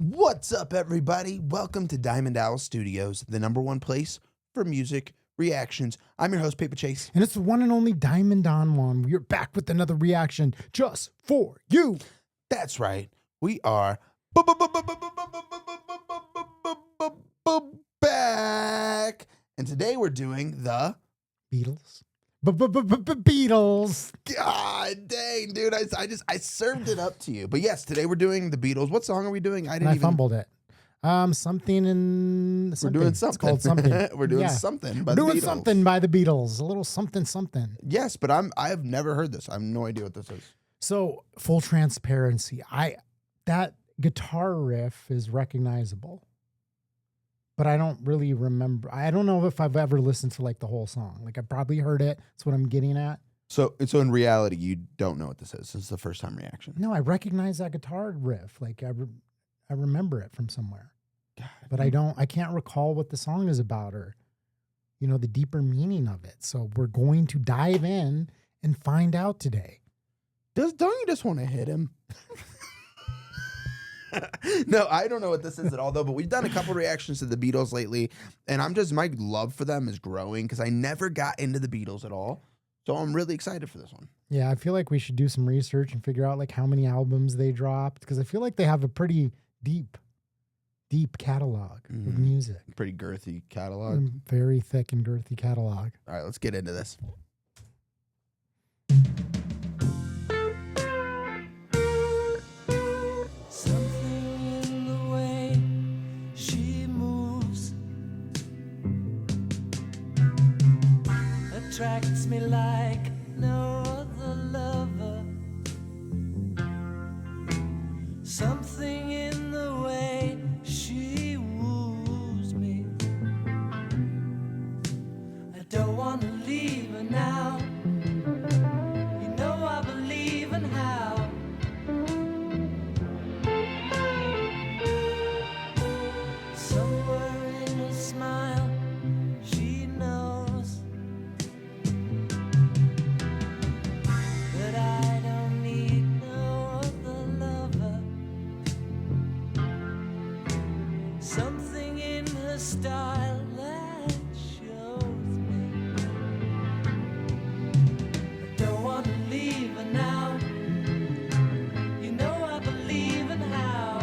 What's up, everybody? Welcome to Diamond Owl Studios, the number one place for music reactions. I'm your host, Paper Chase. And it's the one and only Diamond on One. We're back with another reaction just for you. That's right. We are back. And today we're doing the Beatles. Beatles. God dang, dude. I served it up to you. But yes, today we're doing the Beatles. What song are we doing? I fumbled it. Something in something. We're doing something. It's called something. We're doing something by we're the doing Beatles. something by the Beatles. A little something something. Yes, but I have never heard this. I have no idea what this is. So full transparency. That guitar riff is recognizable. But I don't really remember. I don't know if I've ever listened to like the whole song. Like I probably heard it. That's what I'm getting at. So in reality, you don't know what this is. This is the first time reaction. No, I recognize that guitar riff. Like I remember it from somewhere. God. But I can't recall what the song is about or, the deeper meaning of it. So we're going to dive in and find out today. Don't you just want to hit him? No, I don't know what this is at all, though, but we've done a couple reactions to the Beatles lately, and my love for them is growing because I never got into the Beatles at all, so I'm really excited for this one. Yeah, I feel like we should do some research and figure out like how many albums they dropped because I feel like they have a pretty deep catalog of music. Pretty girthy catalog. Very thick and girthy catalog. All right, let's get into this. Attracts me like no other lover. Something in the way she woos me. I don't want to leave her now. You know I believe in how. Somewhere in her smile, she knows that I don't need no other lover. Something in her style that shows me I don't want to leave her now. You know I believe in how.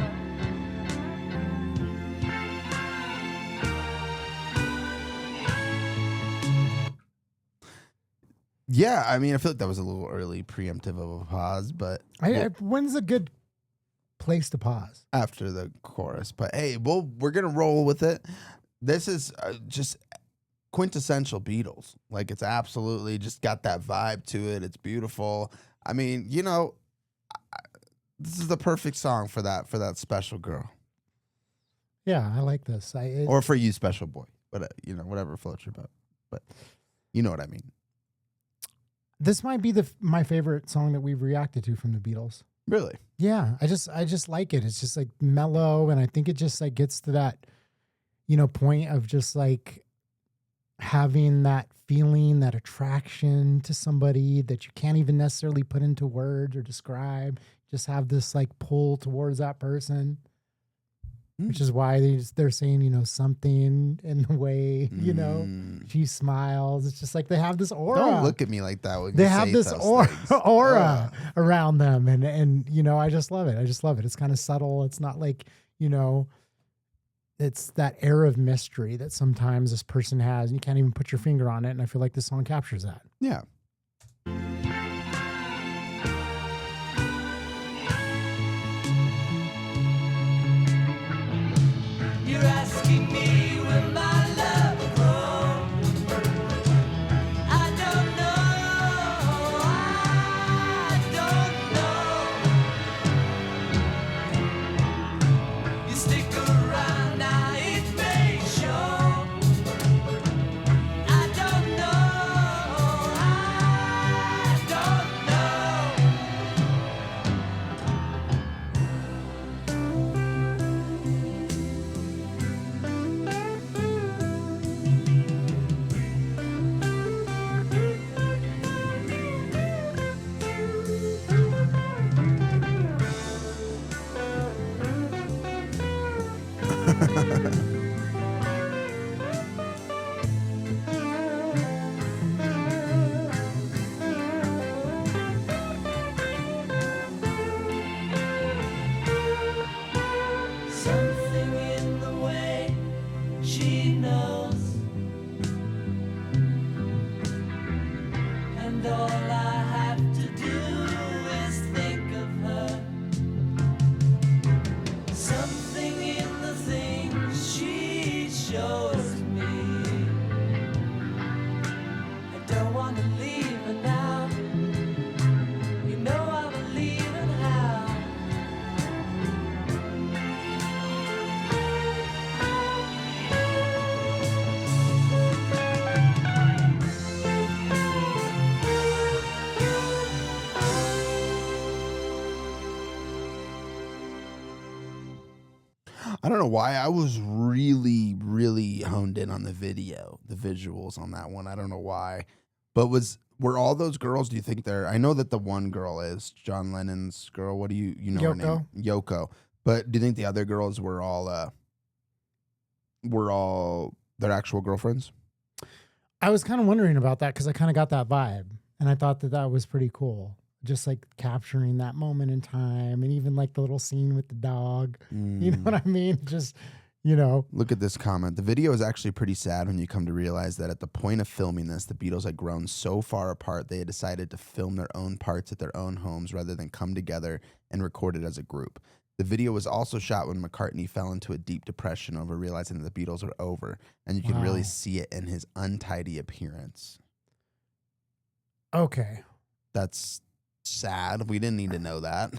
Yeah, I mean, I feel like that was a little early preemptive of a pause, but When's a good place to pause? after the chorus. But hey, we're going to roll with it. This is just quintessential Beatles. Like, it's absolutely just got that vibe to it. It's beautiful. I mean, this is the perfect song for that special girl. Yeah, I like this. Or for you, special boy. But, whatever floats your boat. But you know what I mean. This might be my favorite song that we've reacted to from the Beatles. Really? Yeah, I just like it. It's just like mellow, and I think it just like gets to that, point of just like having that feeling, that attraction to somebody that you can't even necessarily put into words or describe. Just have this like pull towards that person, which is why they're saying, something in the way, she smiles. It's just like they have this aura. Don't look at me like that. When They you have say this those things. aura around them. And I just love it. I just love it. It's kind of subtle. It's not like, it's that air of mystery that sometimes this person has and you can't even put your finger on it. And I feel like this song captures that. Yeah. You're asking me will my love grow? I don't know. You stick around now, it may show. I don't know. Something in the way she knows, and all I have to do is think of her. Something in the things she shows me. I don't want to leave her now. You know I believe in how. I don't know why I was really, really honed in on the video, the visuals on that one. I don't know why, but were all those girls? Do you think they're? I know that the one girl is John Lennon's girl. What do you know her name? Yoko. But do you think the other girls were all their actual girlfriends? I was kind of wondering about that because I kind of got that vibe, and I thought that was pretty cool. Just like capturing that moment in time, and even like the little scene with the dog. You know what I mean? Just, Look at this comment. The video is actually pretty sad when you come to realize that at the point of filming this, the Beatles had grown so far apart they had decided to film their own parts at their own homes rather than come together and record it as a group. The video was also shot when McCartney fell into a deep depression over realizing that the Beatles were over, and you can really see it in his untidy appearance. Okay. That's sad. We didn't need to know that.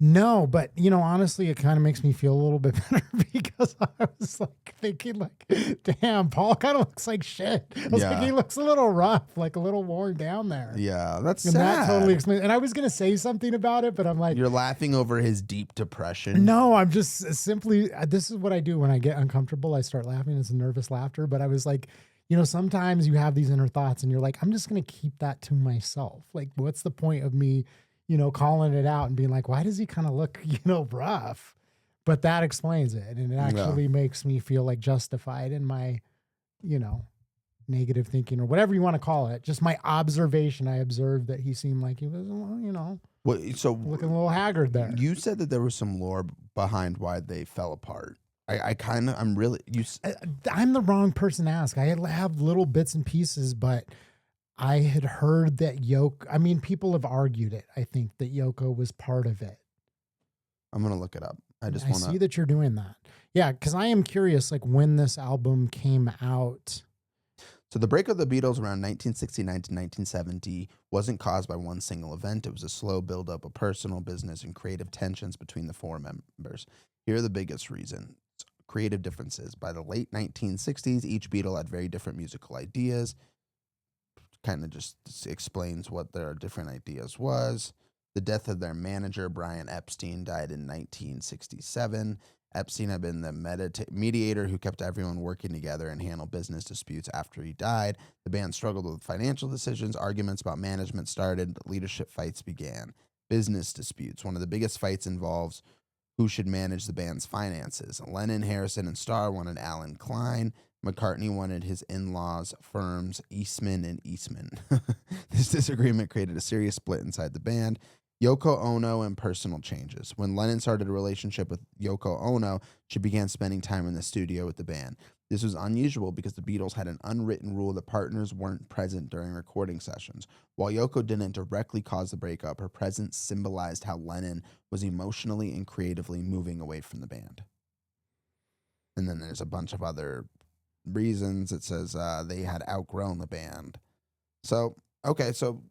No, but honestly, it kind of makes me feel a little bit better because I was like thinking, like, damn, Paul kind of looks like shit. I was like, he looks a little rough, like a little worn down there. Yeah, that's and sad. that totally explains. And I was gonna say something about it, but I'm like, you're laughing over his deep depression. No, I'm just simply. This is what I do when I get uncomfortable. I start laughing. It's a nervous laughter. But I was like, sometimes you have these inner thoughts, and you're like, I'm just gonna keep that to myself. Like, what's the point of me? Calling it out and being like, why does he kind of look, rough? But that explains it. And it actually makes me feel like justified in my, negative thinking or whatever you want to call it. Just my observation. I observed that he seemed like he was, looking a little haggard there. You said that there was some lore behind why they fell apart. I'm the wrong person to ask. I have little bits and pieces, but I had heard that people have argued it. I think that Yoko was part of it. I'm going to look it up. I see that you're doing that. Yeah, because I am curious, like, when this album came out. So the break of the Beatles around 1969 to 1970 wasn't caused by one single event. It was a slow buildup of personal, business, and creative tensions between the four members. Here are the biggest reasons. Creative differences. By the late 1960s, each Beatle had very different musical ideas. Kind of just explains what their different ideas was. The death of their manager, Brian Epstein, died in 1967. Epstein had been the mediator who kept everyone working together and handled business disputes after he died. The band struggled with financial decisions. Arguments about management started. Leadership fights began. Business disputes. One of the biggest fights involves who should manage the band's finances. Lennon, Harrison, and Starr wanted Alan Klein. McCartney wanted his in-laws' firms, Eastman and Eastman. This disagreement created a serious split inside the band. Yoko Ono and personal changes. When Lennon started a relationship with Yoko Ono, she began spending time in the studio with the band. This was unusual because the Beatles had an unwritten rule that partners weren't present during recording sessions. While Yoko didn't directly cause the breakup, her presence symbolized how Lennon was emotionally and creatively moving away from the band. And then there's a bunch of other reasons. It says they had outgrown the band. So, okay, so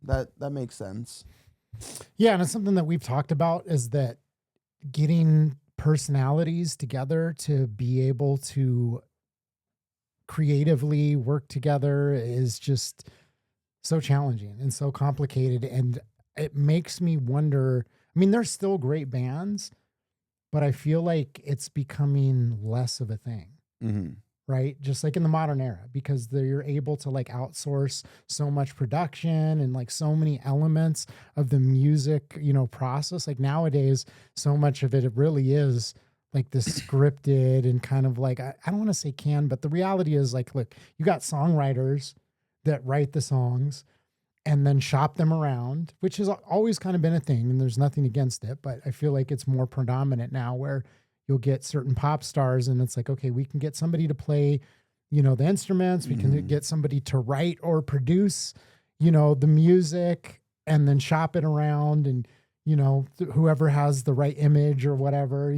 that makes sense. Yeah, and it's something that we've talked about is that getting personalities together to be able to creatively work together is just so challenging and so complicated. And it makes me wonder, I mean, there's still great bands, but I feel like it's becoming less of a thing. Mm-hmm. Right? Just like in the modern era, because you're able to like outsource so much production and like so many elements of the music, process. Like nowadays, so much of it really is like this scripted and kind of like, I don't want to say but the reality is like, look, you got songwriters that write the songs and then shop them around, which has always kind of been a thing. And there's nothing against it, but I feel like it's more predominant now where you'll get certain pop stars and it's like, okay, we can get somebody to play, the instruments. We can get somebody to write or produce, the music and then shop it around and, whoever has the right image or whatever,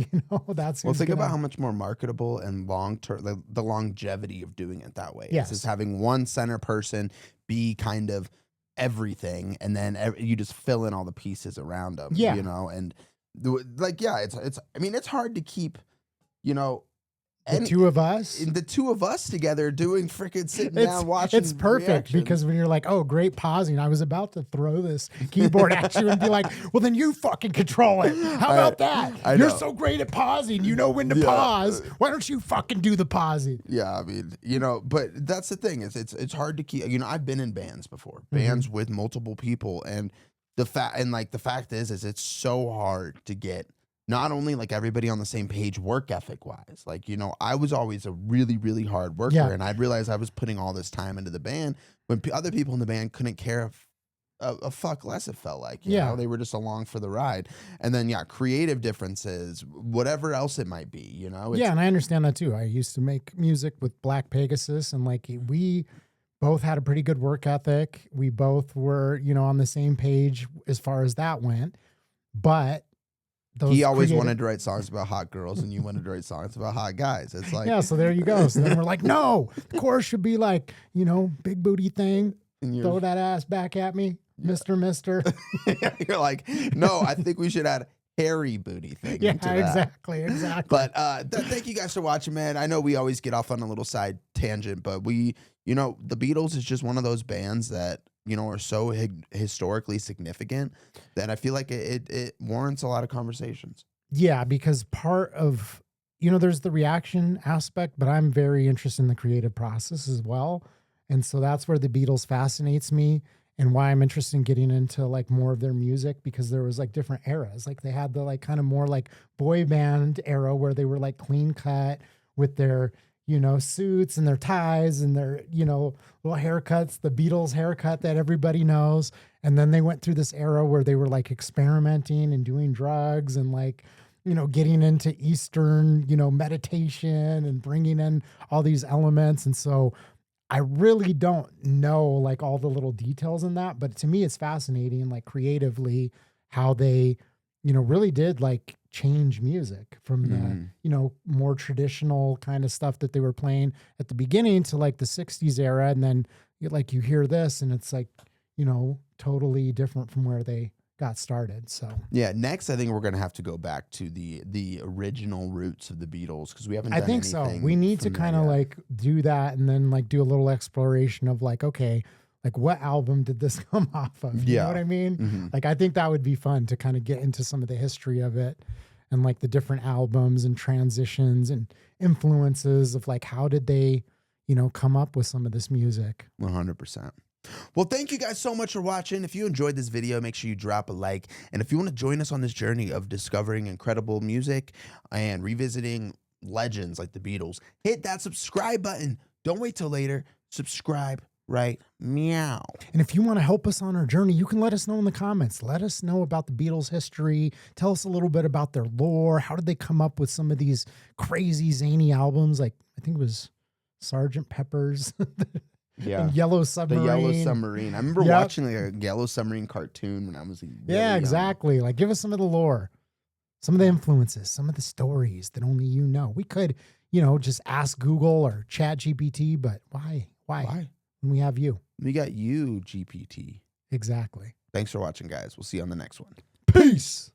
that's well. Think about how much more marketable and long term, the longevity of doing it that way. Yes. Is having one center person be kind of everything, and then you just fill in all the pieces around them. Yeah. And it's. I mean, it's hard to keep, the two of us together doing freaking sitting down watching. It's perfect reactions. because when you're like, oh, great pausing, I was about to throw this keyboard at you and be like, well, then you fucking control it. How about that? You're so great at pausing. You know when to pause. Why don't you fucking do the pausing? Yeah, I mean, but that's the thing. It's hard to keep. I've been in bands before, bands with multiple people, and the fact is it's so hard to get. Not only like everybody on the same page work ethic wise, like, I was always a really, really hard worker and I realized I was putting all this time into the band when other people in the band couldn't care a fuck less, it felt like, you know, they were just along for the ride. And then, creative differences, whatever else it might be, and I understand that too. I used to make music with Black Pegasus and like we both had a pretty good work ethic. We both were, on the same page as far as that went, but he always wanted to write songs about hot girls and you wanted to write songs about hot guys. It's like, yeah, so there you go. So then we're like, no, the chorus should be like, big booty thing. Throw that ass back at me, Mr. You're like, no, I think we should add hairy booty thing. Yeah, into that. exactly. But thank you guys for watching, man. I know we always get off on a little side tangent, but the Beatles is just one of those bands that, are so historically significant that I feel like it warrants a lot of conversations. Yeah, because part of, there's the reaction aspect, but I'm very interested in the creative process as well. And so that's where the Beatles fascinates me and why I'm interested in getting into like more of their music, because there was like different eras. Like they had the like kind of more like boy band era where they were like clean cut with their, suits and their ties and their, little haircuts, the Beatles haircut that everybody knows. And then they went through this era where they were like experimenting and doing drugs and like, getting into Eastern, meditation and bringing in all these elements. And so I really don't know like all the little details in that, but to me, it's fascinating, like creatively how they, really did like change music from the, more traditional kind of stuff that they were playing at the beginning to like the 60s era. And then you hear this and it's like, totally different from where they got started. So yeah, next I think we're gonna have to go back to the original roots of the Beatles because we haven't done anything. So we need to kind of like do that and then like do a little exploration of like, okay, like what album did this come off of? You know what I mean? Like I think that would be fun to kind of get into some of the history of it and like the different albums and transitions and influences of like how did they, come up with some of this music. 100%. Well, thank you guys so much for watching. If you enjoyed this video, make sure you drop a like. And if you want to join us on this journey of discovering incredible music and revisiting legends like the Beatles, hit that subscribe button. Don't wait till later. Subscribe right meow. And if you want to help us on our journey, you can let us know in the comments. Let us know about the Beatles history. Tell us a little bit about their lore. How did they come up with some of these crazy zany albums? Like I think it was Sgt. Pepper's. Yeah, Yellow Submarine. The Yellow Submarine. I remember watching like a Yellow Submarine cartoon when I was really young. Exactly. Like give us some of the lore, some of the influences, some of the stories that only you know. We could, just ask Google or Chat GPT, but why? When we have you. We got you, GPT. Exactly. Thanks for watching, guys. We'll see you on the next one. Peace.